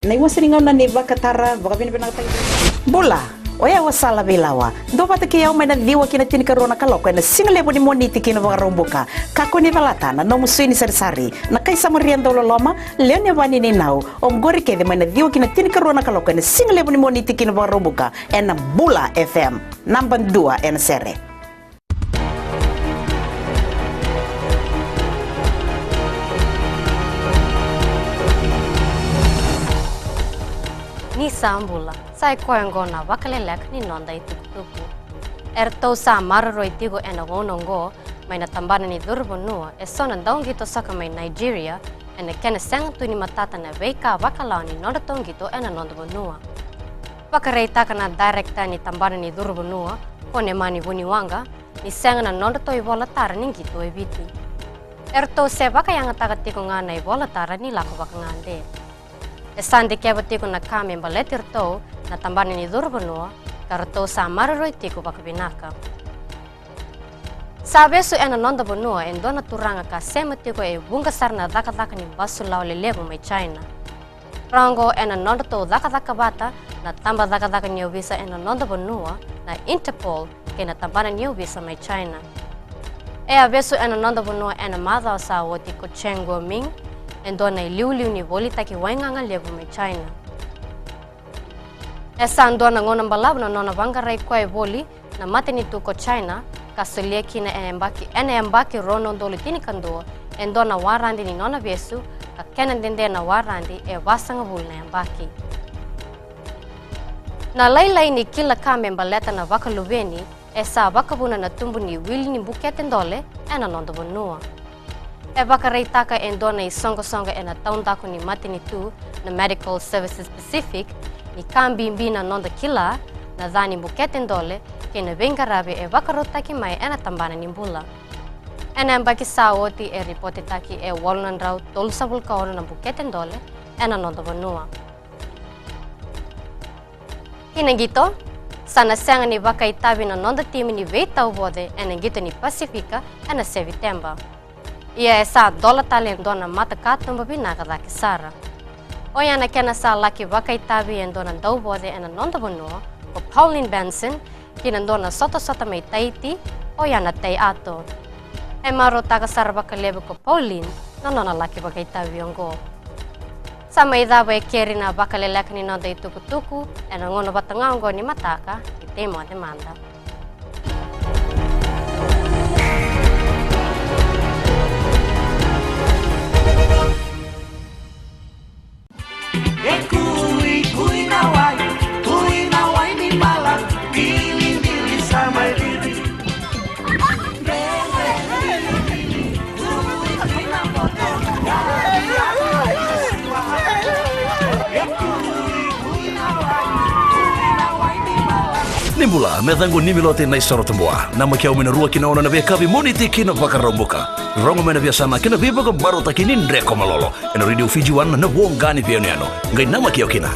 Na iwasaringaw na ni Vakatara, baka pinapinakatay. Bola, oya wasala bilawa. Do pata kia umay na diwa kina tinikarona kaloko na singalebo ni moniti kina vakaromboka. Kako ni valatana, no musui ni sari-sari. Na kaisa marianda uloloma, leo ni vani ni nau. Om gori kede may na diwa kina tinikarona kaloko na singalebo ni moniti kina vakaromboka. Ena Bula FM, namban 2 ena sere. Ni sambula, sai koengo na Vakaleleka ni nonda itukutuku. Ertou sa mararo itigo ena wonongo, may natambana ni Durbonua, e sona daungito saka may Nigeria, ena kena sentu ni matata na veika Vakalao ni nonda tongito ena nonda bonua. Vakareitaka na directa ni tambana ni Durbonua, kone mani wuniwanga, ni senga na nonda to ivola tara ni ngito e viti. Ertou se vakayanga tagatiko nga na ivola tara ni lako vakangande. E sande keba tiko na kame mbaletir to na tambani ni Durbonua, karato sa mararoi tiko vakabinaka. Sa besu ena nonda bonua en dona turanga ka sema tiko e bungasar na daka-daka ni basu lao lelevo may China. Rango ena nonda to daka-daka bata na tamba daka-daka niyo visa ena nonda bonua na Interpol ke na tambana niyo visa may China. E a besu ena nonda bonua ena madao sa wo tiko Chen Guoming en dona liu-liu ni volita ki wainganga levo may China. Esa andona ngona mbalab na nona vangarai kwa voli na mate ni tuko China kasulia kina ene embaki rono doli tini kandua en dona warandi ni nona viesu ka kena dende na warandi e wasanga vul na embaki. Na lailai ni kila kame mbaleta na vakaluveni esa vakabuna na tumbu ni wili ni buketen dole ena nonda bonua. E vakareitaka en dona I songa-songa ena taundako ni mate ni tu na Medical Services Pacific ni kambimbi na nonda kila na dhani buketen dole ke na vengarabe e vakarotaki mai ena tambana ni Bula. Ena mbaki saoti e ripotitaki e walnandrau tolsa vulkaona na buketen dole ena nonda bonua. Hinagito, sana senga ni vakaitabi na nonda timi ni veitau bode ena gito ni Pasifika ena Sevitemba. Ia e sa dola tali dona mata katumba binaka daki sara. Oya na kena sa laki vakaitabi en dona daubode ena nonda bonua o Pauline Benson kina dona soto-sota may Tahiti oya na tay ato. E maro taga sara Vakaleleka ko Pauline na nona laki vakaitabi ongo. Sa may daba e keri na Vakaleleka ni nonda itukutuku ena ngono batangaongo ni mataka itemo a demanda. Nimbula medango nimilote na isoro tambua nama kia umena rua kina ona na vekavi moniti kina vakaromboka rongo mena biasana kina vibaga baro takini ndreko malolo ena radio Fiji wana na wongani pioniano ngai nama kia kina